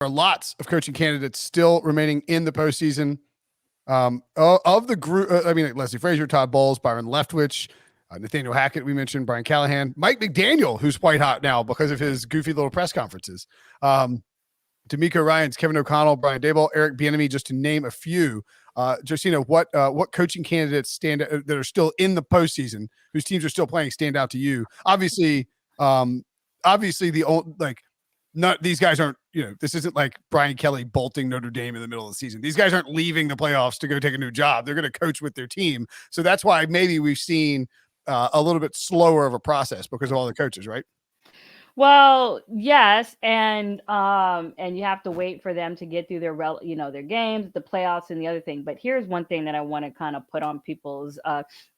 are lots of coaching candidates still remaining in the postseason. Of the group, Leslie Frazier, Todd Bowles, Byron Leftwich, Nathaniel Hackett, we mentioned, Brian Callahan, Mike McDaniel, who's white hot now because of his goofy little press conferences. D'Amico Ryans, Kevin O'Connell, Brian Daboll, Eric Bieniemy, just to name a few. Josina, what coaching candidates stand that are still in the postseason, whose teams are still playing, stand out to you? Obviously, the old not these guys aren't. This isn't like Brian Kelly bolting Notre Dame in the middle of the season. These guys aren't leaving the playoffs to go take a new job. They're going to coach with their team, so that's why maybe we've seen a little bit slower of a process because of all the coaches, right? Well, yes, and you have to wait for them to get through their their games, the playoffs, and the other thing. But here's one thing that I want to kind of put on people's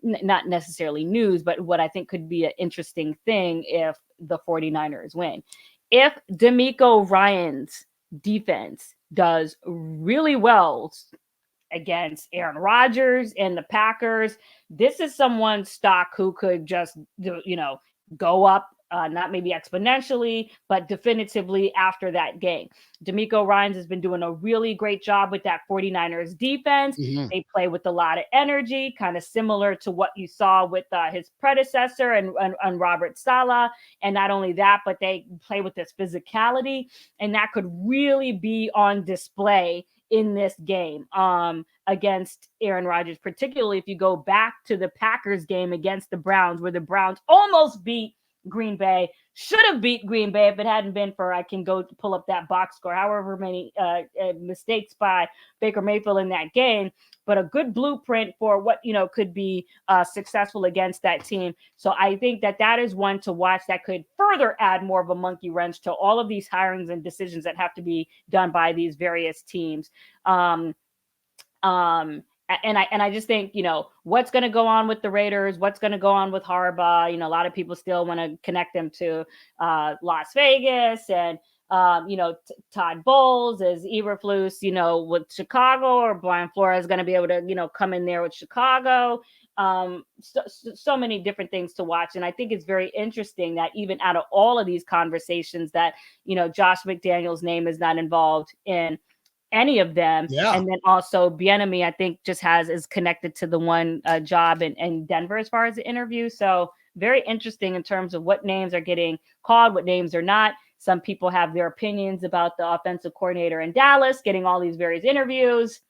not necessarily news, but what I think could be an interesting thing if the 49ers win. If D'Amico Ryans' defense does really well against Aaron Rodgers and the Packers, this is someone's stock who could just go up. Not maybe exponentially, but definitively after that game. D'Amico Ryans has been doing a really great job with that 49ers defense. Mm-hmm. They play with a lot of energy, kind of similar to what you saw with his predecessor and Robert Saleh. And not only that, but they play with this physicality, and that could really be on display in this game against Aaron Rodgers, particularly if you go back to the Packers game against the Browns, where the Browns almost beat Green Bay, should have beat Green Bay if it hadn't been for, I can go pull up that box score, however many mistakes by Baker Mayfield in that game, but a good blueprint for what, could be successful against that team. So I think that is one to watch that could further add more of a monkey wrench to all of these hirings and decisions that have to be done by these various teams. And I just think, what's going to go on with the Raiders, what's going to go on with Harbaugh. A lot of people still want to connect them to Las Vegas and, Todd Bowles as Eberflus, with Chicago, or Brian Flores going to be able to, come in there with Chicago. So many different things to watch. And I think it's very interesting that even out of all of these conversations that, Josh McDaniels' name is not involved in any of them. Yeah. And then also Bieniemy, I think, just is connected to the one job in Denver as far as the interview. So very interesting in terms of what names are getting called, what names are not. Some people have their opinions about the offensive coordinator in Dallas getting all these various interviews,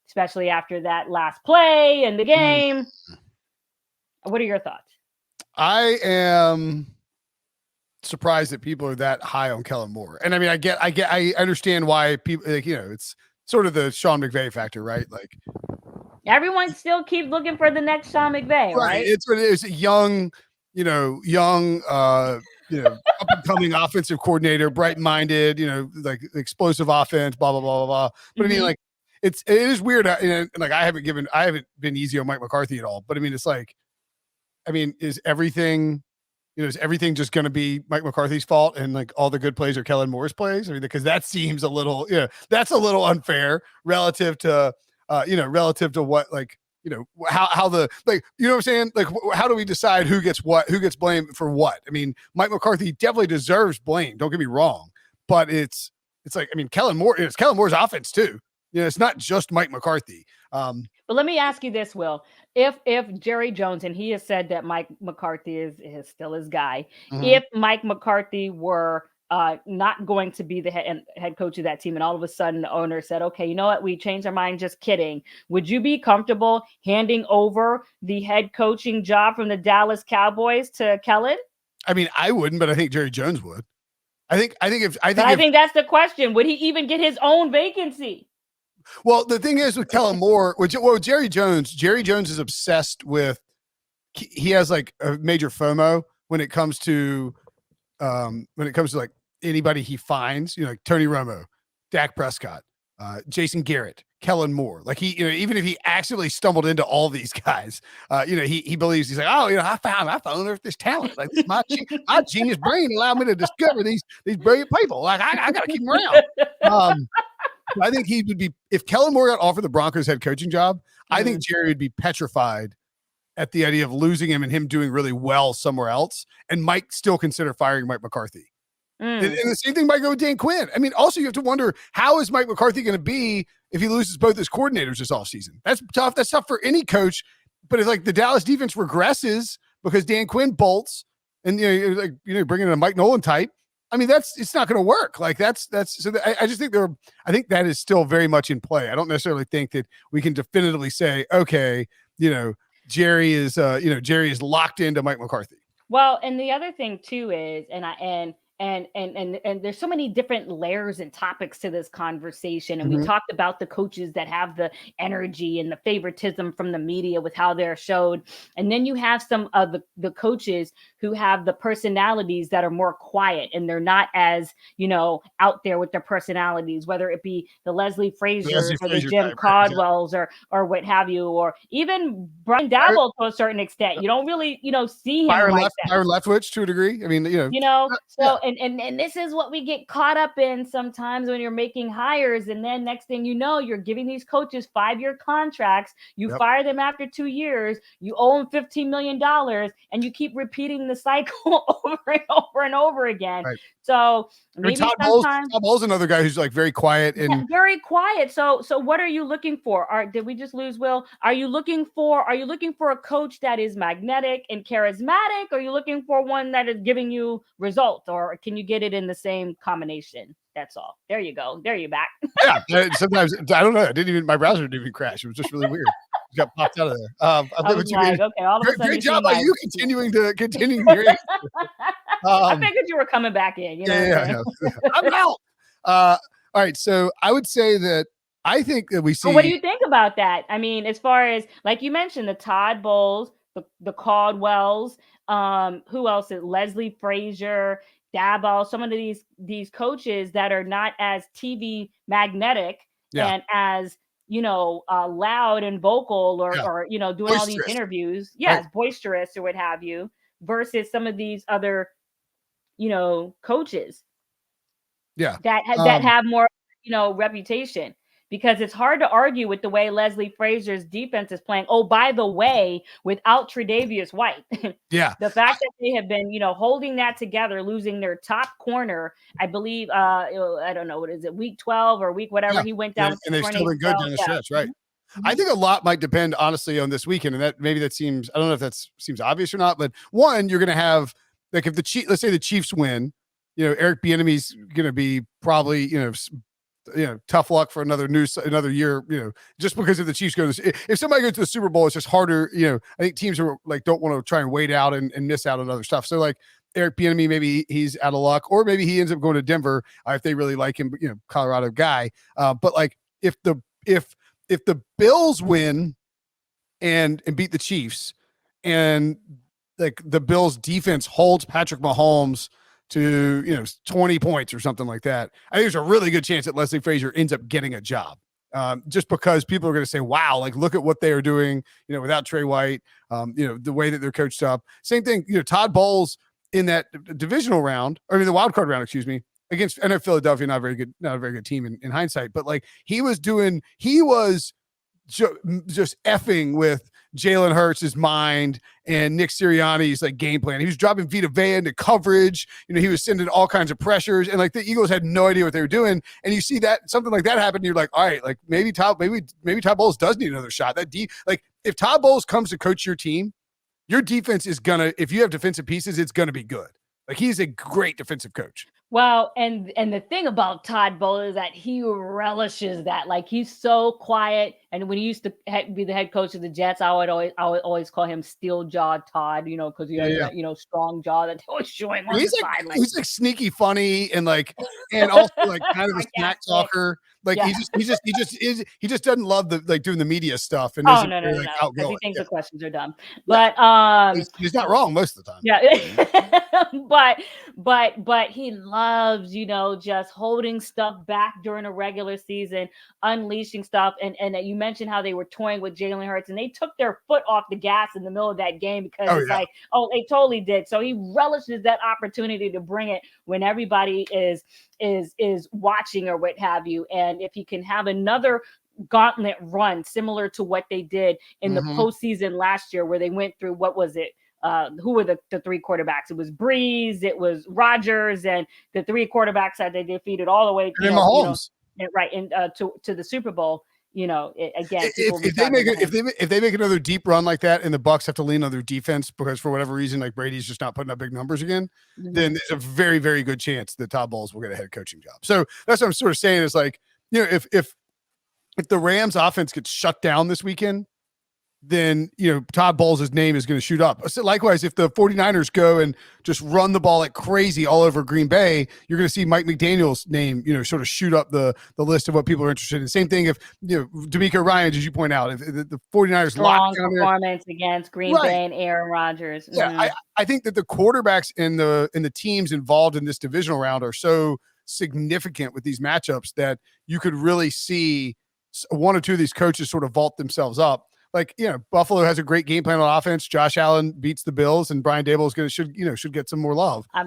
especially after that last play in the game. What are your thoughts? I am surprised that people are that high on Kellen Moore. And I mean, I understand why people, it's sort of the Sean McVay factor, right? Like everyone still keeps looking for the next Sean McVay, right? It's a young, up and coming offensive coordinator, bright-minded, like explosive offense, blah, blah, blah, blah, blah. But I mean, like, it is weird. Like I haven't been easy on Mike McCarthy at all, but I mean, it's like, is everything just going to be Mike McCarthy's fault and like all the good plays are Kellen Moore's plays? I mean, because that seems a little, that's a little unfair relative to what, like, how the, like, you know what I'm saying? Like, how do we decide who gets blamed for what? I mean, Mike McCarthy definitely deserves blame. Don't get me wrong, but it's like, I mean, it's Kellen Moore's offense too. It's not just Mike McCarthy. But let me ask you this, Will. If Jerry Jones, and he has said that Mike McCarthy is still his guy, if Mike McCarthy were not going to be the head coach of that team, and all of a sudden the owner said, okay, you know what, we changed our mind, just kidding, would you be comfortable handing over the head coaching job from the Dallas Cowboys to Kellen? I mean, I wouldn't, but I think Jerry Jones would. I think that's the question. Would he even get his own vacancy? Well, the thing is with Kellen Moore, Jerry Jones is obsessed with, he has like a major FOMO when it comes to like anybody he finds, like Tony Romo, Dak Prescott, Jason Garrett, Kellen Moore. Like he, even if he accidentally stumbled into all these guys, he believes, he's like, oh, I found this talent. Like this, my genius brain allowed me to discover these brilliant people. Like I got to keep them around. I think he would be, if Kellen Moore got offered the Broncos head coaching job, I think Jerry would be petrified at the idea of losing him and him doing really well somewhere else, and might still consider firing Mike McCarthy. And the same thing might go with Dan Quinn. I mean, also you have to wonder, how is Mike McCarthy going to be if he loses both his coordinators this offseason? That's tough. That's tough for any coach. But it's like the Dallas defense regresses because Dan Quinn bolts, and bringing in a Mike Nolan type. I mean, it's not going to work. Like that's so. I just think I think that is still very much in play. I don't necessarily think that we can definitively say, okay, Jerry is locked into Mike McCarthy. Well, and the other thing too is, and there's so many different layers and topics to this conversation. And we talked about the coaches that have the energy and the favoritism from the media with how they're showed. And then you have some of the coaches who have the personalities that are more quiet, and they're not as, out there with their personalities, whether it be the Leslie Frazier's or the Jim Caldwells or what have you, or even Brian Daboll to a certain extent. You don't really, see him Byron like that. Byron Leftwich to a degree. I mean, so and this is what we get caught up in sometimes when you're making hires, and then next thing you know, you're giving these coaches 5-year contracts. You fire them after 2 years. You owe them $15 million, and you keep repeating the cycle over and over and over again. Right. So maybe Todd Bowles another guy who's like very quiet and very quiet. So what are you looking for? Did we just lose Will? Are you looking for a coach that is magnetic and charismatic? Or are you looking for one that is giving you results, or can you get it in the same combination? That's all. There you go. There you're back. Yeah. Sometimes I don't know. My browser didn't even crash. It was just really weird. It got popped out of there. I was like, okay, all of a sudden, great job by you continuing your answer. I figured you were coming back in. Yeah. I'm out. All right. So I would say that I think that we see. Well, what do you think about that? I mean, as far as, like you mentioned, the Todd Bowles, the Caldwells, who else? Leslie Frazier, Daboll, some of these coaches that are not as TV magnetic and as loud and vocal or doing boisterous. All these interviews. Yes, right. Boisterous or what have you, versus some of these other coaches. Yeah. That have more reputation. Because it's hard to argue with the way Leslie Frazier's defense is playing. Oh, by the way, without Tre'Davious White. Yeah. The fact that they have been, holding that together, losing their top corner, I believe, I don't know, what is it, week 12 or week whatever, he went down. And they've still been good down the stretch, right? Mm-hmm. I think a lot might depend, honestly, on this weekend. And that seems, I don't know if that seems obvious or not, but one, you're going to have, like, if let's say the Chiefs win, Eric Bieniemy's going to be probably, tough luck for another year, just because if the Chiefs if somebody goes to the Super Bowl, it's just harder. I think teams are like, don't want to try and wait out and miss out on other stuff. So like Eric Bieniemy, maybe he's out of luck, or maybe he ends up going to Denver if they really like him, Colorado guy. But like if the Bills win and beat the Chiefs, and like the Bills defense holds Patrick Mahomes to 20 points or something like that, I think there's a really good chance that Leslie Frazier ends up getting a job, just because people are going to say, wow, like look at what they are doing without Trey White, the way that they're coached up. Same thing, Todd Bowles in that divisional round, the wild card round, excuse me, against, I know Philadelphia, not a very good team in hindsight, but like he was just effing with Jalen Hurts' mind and Nick Sirianni's like game plan. He was dropping Vita Vea into coverage. He was sending all kinds of pressures, and like the Eagles had no idea what they were doing. And you see that something like that happen, and you're like, all right, like maybe Todd Bowles does need another shot. Like if Todd Bowles comes to coach your team, your defense is gonna, if you have defensive pieces, it's gonna be good. Like he's a great defensive coach. Well, and the thing about Todd Bowles is that he relishes that. Like he's so quiet. And when he used to be the head coach of the Jets, I would always call him Steel Jaw Todd, because he had that, strong jaw that they was showing on the side. He's like sneaky funny and also like kind of a smack talker. Like he just doesn't love doing the media stuff. And no. Outgoing. He thinks the questions are dumb. But he's not wrong most of the time. Yeah. but he loves, just holding stuff back during a regular season, unleashing stuff. And you mentioned how they were toying with Jalen Hurts, and they took their foot off the gas in the middle of that game because they totally did. So he relishes that opportunity to bring it when everybody is watching or what have you. And if he can have another gauntlet run similar to what they did in the postseason last year, where they went through, what was it? who were the three quarterbacks? It was Breeze, it was Rodgers, and the three quarterbacks that they defeated all the way, And then Mahomes. right, and to the Super Bowl. Again, people If they make another deep run like that, and the Bucks have to lean on their defense because for whatever reason, like Brady's just not putting up big numbers again, then there's a very, very good chance that Todd Bowles will get a head coaching job. So that's what I'm sort of saying is like, if the Rams offense gets shut down this weekend, then Todd Bowles' name is going to shoot up. So likewise, if the 49ers go and just run the ball like crazy all over Green Bay, you're going to see Mike McDaniel's name, sort of shoot up the list of what people are interested in. Same thing if D'Amico Ryans, as you point out, if the 49ers strong performance against Green Bay and Aaron Rodgers. Yeah, I think that the quarterbacks and the teams involved in this divisional round are so significant with these matchups that you could really see one or two of these coaches sort of vault themselves up. Like, Buffalo has a great game plan on offense. Josh Allen beats the Bills, and Brian Dable should get some more love.